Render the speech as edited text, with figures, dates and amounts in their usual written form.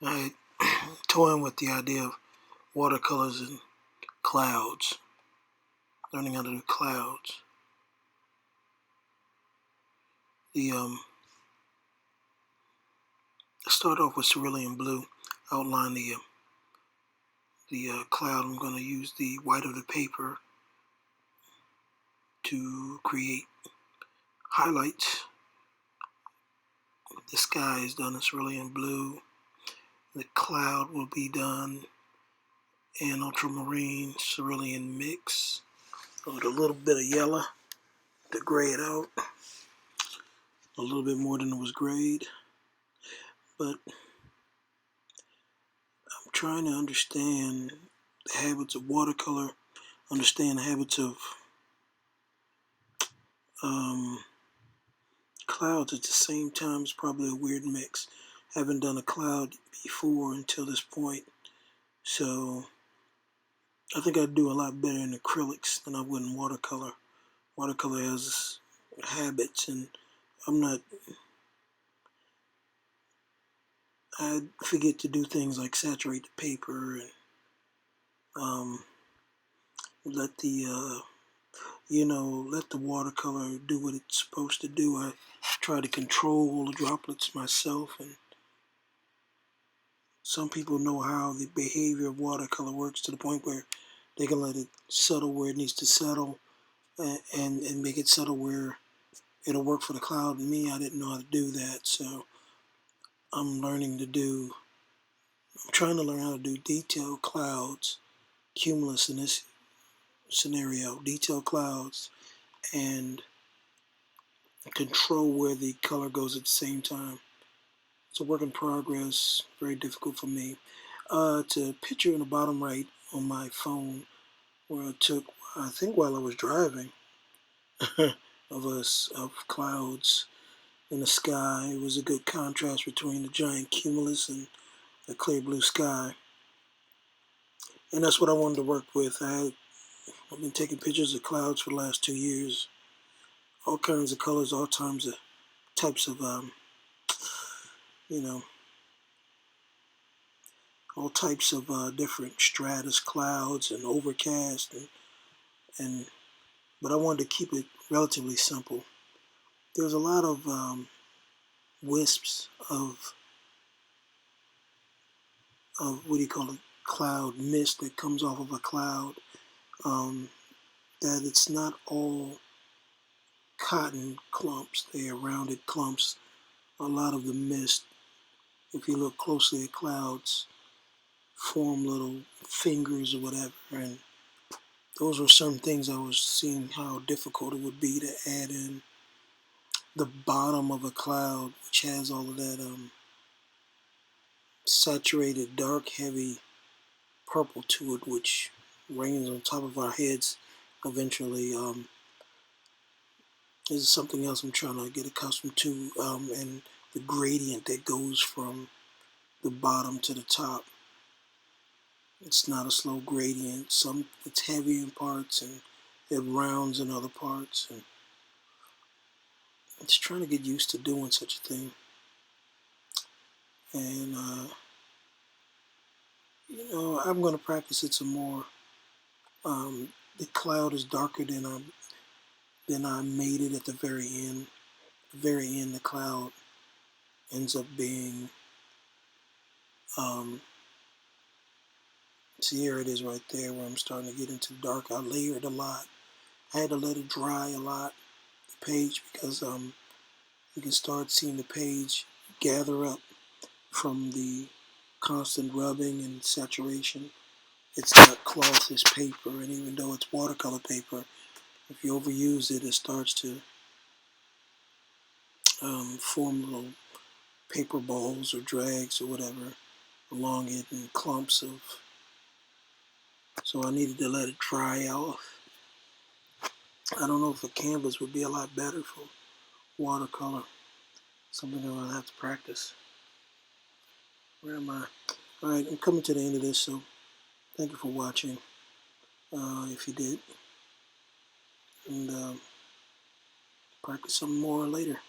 I toying with the idea of watercolors and clouds, learning how to do clouds. Start off with cerulean blue, outline the cloud. I'm going to use the white of the paper to create highlights. The sky is done in cerulean blue. The cloud will be done in ultramarine cerulean mix with a little bit of yellow to gray it out. A little bit more than it was grayed. But I'm trying to understand the habits of watercolor, understand the habits of clouds at the same time. It's probably a weird mix. Haven't done a cloud before until this point, so I think I'd do a lot better in acrylics than I would in watercolor. Watercolor has habits, and I forget to do things like saturate the paper and let the let the watercolor do what it's supposed to do. I try to control all the droplets myself, and some people know how the behavior of watercolor works to the point where they can let it settle where it needs to settle and make it settle where it'll work for the cloud. And me, I didn't know how to do that, so I'm trying to learn how to do detailed clouds, cumulus in this scenario, detailed clouds, and control where the color goes at the same time. It's a work in progress, very difficult for me. It's a picture in the bottom right on my phone where I took, I think while I was driving, of clouds in the sky. It was a good contrast between the giant cumulus and the clear blue sky. And that's what I wanted to work with. I've been taking pictures of clouds for the last 2 years. All kinds of colors, all types of all types of different stratus clouds and overcast, but I wanted to keep it relatively simple. There's a lot of wisps of what do you call it, cloud mist that comes off of a cloud. That it's not all cotton clumps, they are rounded clumps. A lot of the mist, if you look closely at clouds, form little fingers or whatever, and those were some things I was seeing how difficult it would be to add in the bottom of a cloud, which has all of that saturated, dark, heavy purple to it, which rains on top of our heads eventually. This is something else I'm trying to get accustomed to, and the gradient that goes from the bottom to the top. It's not a slow gradient. It's heavy in parts and it rounds in other parts, and it's trying to get used to doing such a thing. And I'm going to practice it some more. The cloud is darker than I made it at the very end. At the very end, the cloud ends up being see, here it is right there where I'm starting to get into dark. I layered a lot. I had to let it dry a lot, the page, because you can start seeing the page gather up from the constant rubbing and saturation. It's not cloth, it's paper, and even though it's watercolor paper, if you overuse it, it starts to form little paper balls or drags or whatever along it and clumps of. So I needed to let it dry off. I don't know if a canvas would be a lot better for watercolor. Something I'm going to have to practice. Where am I? Alright, I'm coming to the end of this, so thank you for watching, if you did. And practice some more later.